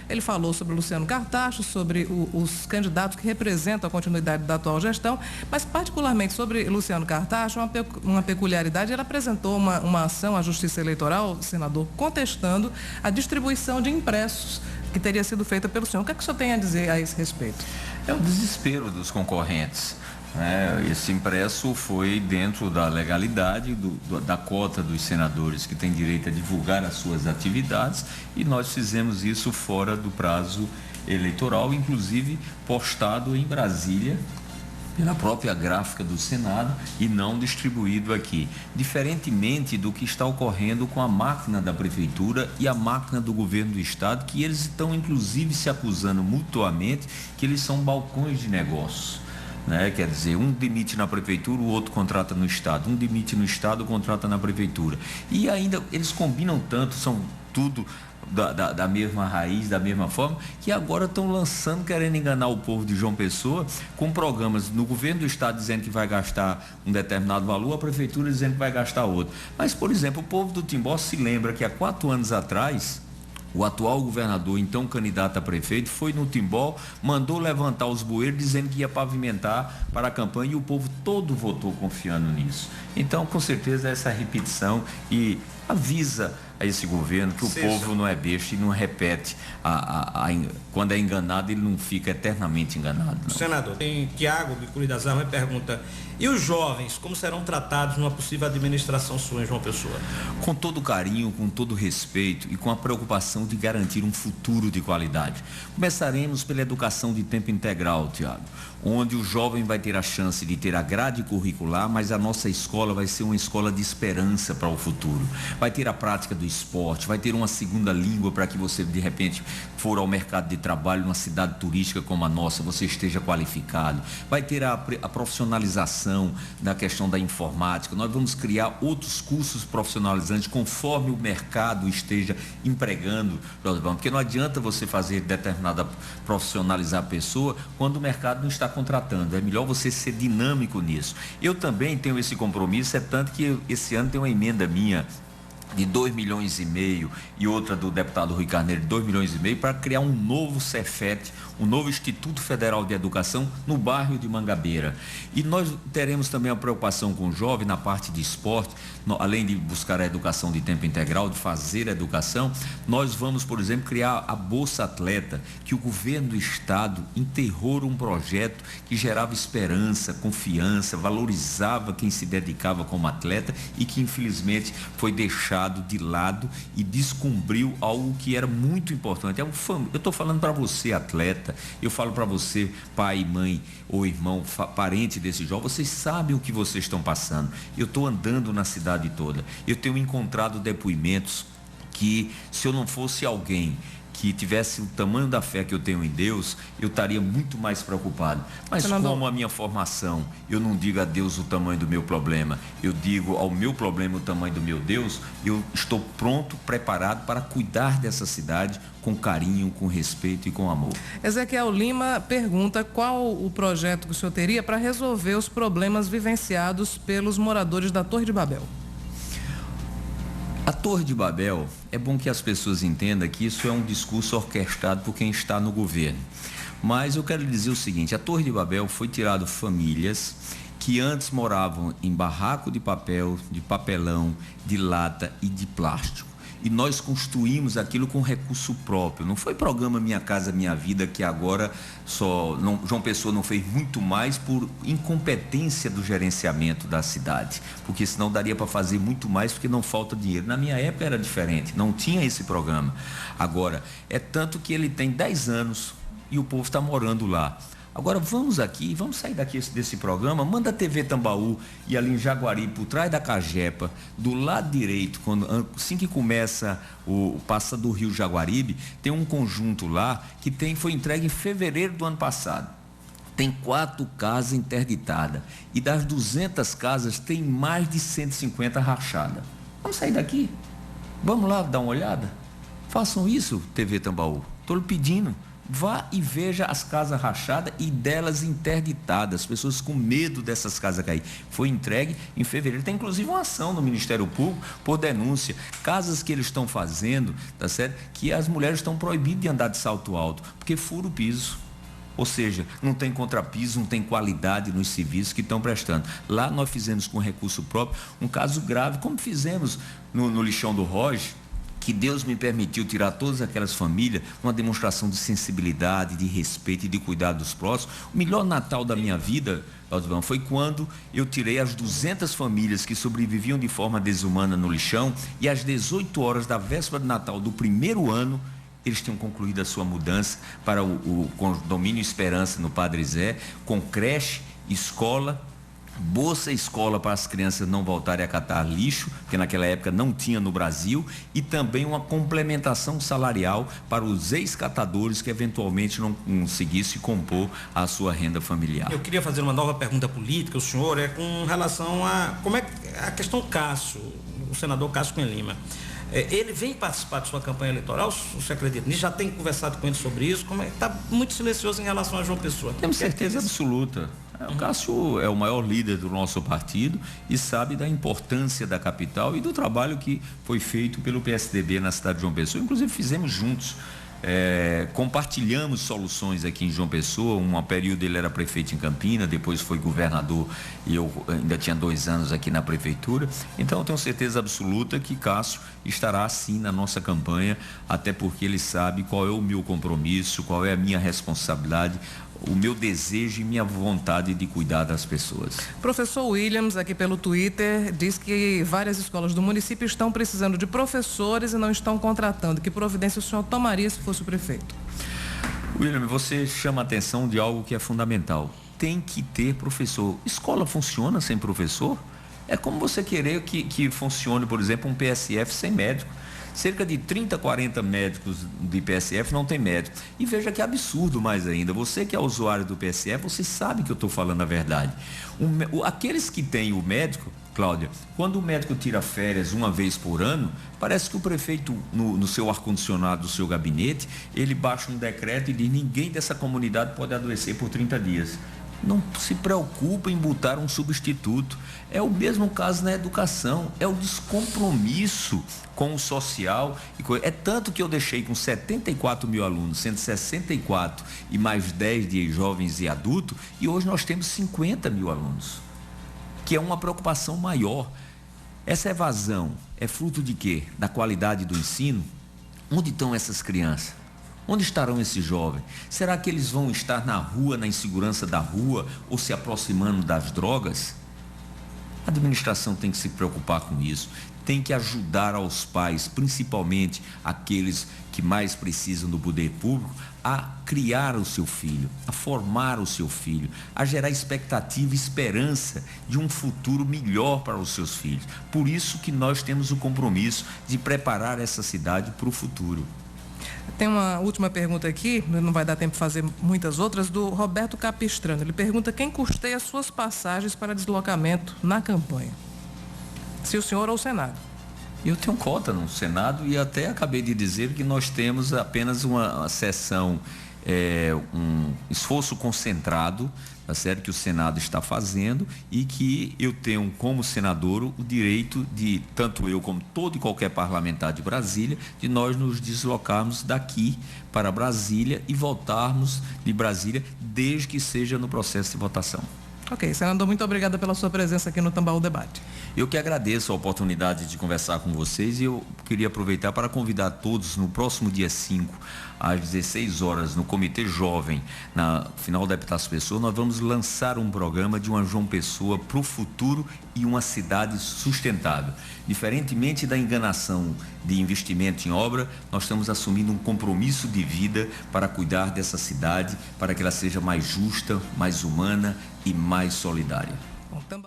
Ele falou sobre Luciano Cartacho, sobre os candidatos que representam a continuidade da atual gestão, mas particularmente sobre Luciano Cartacho, uma peculiaridade, ele apresentou uma ação à Justiça Eleitoral, senador, contestando a distribuição de impressos que teria sido feita pelo senhor. O que é que o senhor tem a dizer a esse respeito? É o desespero dos concorrentes. Esse impresso foi dentro da legalidade, da cota dos senadores que têm direito a divulgar as suas atividades, e nós fizemos isso fora do prazo eleitoral, inclusive postado em Brasília pela própria gráfica do Senado e não distribuído aqui, diferentemente do que está ocorrendo com a máquina da prefeitura e a máquina do governo do estado, que eles estão inclusive se acusando mutuamente que eles são balcões de negócio. Quer dizer, um demite na prefeitura, o outro contrata no estado, um demite no estado, contrata na prefeitura, e ainda eles combinam tanto, são tudo da mesma raiz, da mesma forma, que agora estão lançando, querendo enganar o povo de João Pessoa, com programas no governo do estado dizendo que vai gastar um determinado valor, a prefeitura dizendo que vai gastar outro. Mas, por exemplo, o povo do Timbó se lembra que há 4 anos atrás, o atual governador, então candidato a prefeito, foi no Timbó, mandou levantar os bueiros dizendo que ia pavimentar para a campanha, e o povo todo votou confiando nisso. Então, com certeza, essa repetição, e avisa a esse governo que o povo não é besta e não repete. Quando é enganado, ele não fica eternamente enganado. Não. Senador, tem Tiago de Cruz das Armas pergunta: e os jovens, como serão tratados numa possível administração sua em João Pessoa? Com todo carinho, com todo respeito e com a preocupação de garantir um futuro de qualidade. Começaremos pela educação de tempo integral, Tiago, onde o jovem vai ter a chance de ter a grade curricular, mas a nossa escola vai ser uma escola de esperança para o futuro. Vai ter a prática do esporte, vai ter uma segunda língua para que você, de repente, for ao mercado de trabalho numa cidade turística como a nossa, você esteja qualificado. Vai ter a profissionalização da questão da informática. Nós vamos criar outros cursos profissionalizantes conforme o mercado esteja empregando, porque não adianta você fazer determinada profissionalizar a pessoa quando o mercado não está contratando. É melhor você ser dinâmico nisso. Eu também tenho esse compromisso, é tanto que esse ano tem uma emenda minha de 2,5 milhões e outra do deputado Rui Carneiro de 2,5 milhões para criar um novo Cefet, um novo Instituto Federal de Educação no bairro de Mangabeira. E nós teremos também a preocupação com o jovem na parte de esporte, além de buscar a educação de tempo integral, de fazer a educação, nós vamos, por exemplo, criar a Bolsa Atleta, que o governo do estado enterrou um projeto que gerava esperança, confiança, valorizava quem se dedicava como atleta e que infelizmente foi deixado de lado e descumpriu algo que era muito importante. Eu estou falando para você, atleta, eu falo para você, pai, mãe ou irmão, parente desse jovem, vocês sabem o que vocês estão passando. Eu estou andando na cidade toda, eu tenho encontrado depoimentos que, se eu não fosse alguém que tivesse o tamanho da fé que eu tenho em Deus, eu estaria muito mais preocupado. Mas como a minha formação, eu não digo a Deus o tamanho do meu problema, eu digo ao meu problema o tamanho do meu Deus, eu estou pronto, preparado para cuidar dessa cidade com carinho, com respeito e com amor. Ezequiel Lima pergunta qual o projeto que o senhor teria para resolver os problemas vivenciados pelos moradores da Torre de Babel. A Torre de Babel, é bom que as pessoas entendam que isso é um discurso orquestrado por quem está no governo. Mas eu quero lhe dizer o seguinte: a Torre de Babel foi tirado famílias que antes moravam em barraco de papel, de papelão, de lata e de plástico. E nós construímos aquilo com recurso próprio. Não foi programa Minha Casa Minha Vida, que agora João Pessoa não fez muito mais por incompetência do gerenciamento da cidade, porque senão daria para fazer muito mais, porque não falta dinheiro. Na minha época era diferente, não tinha esse programa. Agora, é tanto que ele tem 10 anos e o povo está morando lá. Agora vamos sair daqui desse programa, manda a TV Tambaú e ali em Jaguari, por trás da Cagepa, do lado direito, assim que começa passa do Rio Jaguaribe, tem um conjunto lá que foi entregue em fevereiro do ano passado. Tem 4 casas interditadas e das 200 casas tem mais de 150 rachadas. Vamos sair daqui, vamos lá dar uma olhada, façam isso, TV Tambaú, estou lhe pedindo. Vá e veja as casas rachadas e delas interditadas, pessoas com medo dessas casas cair. Foi entregue em fevereiro. Tem inclusive uma ação no Ministério Público por denúncia. Casas que eles estão fazendo, tá certo? Que as mulheres estão proibidas de andar de salto alto, porque fura o piso. Ou seja, não tem contrapiso, não tem qualidade nos serviços que estão prestando. Lá nós fizemos com recurso próprio um caso grave, como fizemos no lixão do Roge, que Deus me permitiu tirar todas aquelas famílias, uma demonstração de sensibilidade, de respeito e de cuidado dos próximos. O melhor Natal da minha vida, Claudio, foi quando eu tirei as 200 famílias que sobreviviam de forma desumana no lixão e às 18 horas da véspera de Natal do primeiro ano, eles tinham concluído a sua mudança para o condomínio Esperança no Padre Zé, com creche, escola, bolsa escola para as crianças não voltarem a catar lixo, que naquela época não tinha no Brasil, e também uma complementação salarial para os ex-catadores que eventualmente não conseguissem compor a sua renda familiar. Eu queria fazer uma nova pergunta política, o senhor, com relação a como é a questão Cássio, o senador Cássio Cunha Lima. Ele vem participar de sua campanha eleitoral, você acredita nisso? Já tem conversado com ele sobre isso? Está muito silencioso em relação a João Pessoa. Temos certeza absoluta. O Cássio é o maior líder do nosso partido e sabe da importância da capital e do trabalho que foi feito pelo PSDB na cidade de João Pessoa. Inclusive fizemos juntos, compartilhamos soluções aqui em João Pessoa. Um período ele era prefeito em Campinas, depois foi governador e eu ainda tinha 2 anos aqui na prefeitura. Então eu tenho certeza absoluta que Cássio estará sim na nossa campanha, até porque ele sabe qual é o meu compromisso, qual é a minha responsabilidade, o meu desejo e minha vontade de cuidar das pessoas. Professor Williams, aqui pelo Twitter, diz que várias escolas do município estão precisando de professores e não estão contratando. Que providência o senhor tomaria se fosse o prefeito? William, você chama a atenção de algo que é fundamental. Tem que ter professor. Escola funciona sem professor? É como você querer que funcione, por exemplo, um PSF sem médico. Cerca de 30, 40 médicos de PSF não tem médico. E veja que absurdo mais ainda. Você que é usuário do PSF, você sabe que eu estou falando a verdade. Aqueles que têm o médico, Cláudia, quando o médico tira férias uma vez por ano, parece que o prefeito, no seu ar-condicionado do seu gabinete, ele baixa um decreto e diz: ninguém dessa comunidade pode adoecer por 30 dias. Não se preocupa em botar um substituto. É o mesmo caso na educação, é o descompromisso com o social. É tanto que eu deixei com 74 mil alunos, 164 e mais 10 de jovens e adultos, e hoje nós temos 50 mil alunos, que é uma preocupação maior. Essa evasão é fruto de quê? Da qualidade do ensino? Onde estão essas crianças? Onde estarão esses jovens? Será que eles vão estar na rua, na insegurança da rua, ou se aproximando das drogas? A administração tem que se preocupar com isso, tem que ajudar aos pais, principalmente aqueles que mais precisam do poder público, a criar o seu filho, a formar o seu filho, a gerar expectativa e esperança de um futuro melhor para os seus filhos. Por isso que nós temos o compromisso de preparar essa cidade para o futuro. Tem uma última pergunta aqui, não vai dar tempo de fazer muitas outras, do Roberto Capistrano. Ele pergunta quem custeia as suas passagens para deslocamento na campanha. Se o senhor ou o Senado. Eu tenho cota no Senado e até acabei de dizer que nós temos apenas uma sessão, um esforço concentrado, tá certo, que o Senado está fazendo, e que eu tenho como senador o direito de, tanto eu como todo e qualquer parlamentar de Brasília, de nós nos deslocarmos daqui para Brasília e voltarmos de Brasília, desde que seja no processo de votação. Ok, senador, muito obrigada pela sua presença aqui no Tambaú Debate. Eu que agradeço a oportunidade de conversar com vocês e eu queria aproveitar para convidar todos no próximo dia 5, às 16 horas, no Comitê Jovem, na final da Epitácio Pessoa, nós vamos lançar um programa de uma João Pessoa para o futuro e uma cidade sustentável. Diferentemente da enganação de investimento em obra, nós estamos assumindo um compromisso de vida para cuidar dessa cidade, para que ela seja mais justa, mais humana e mais solidária.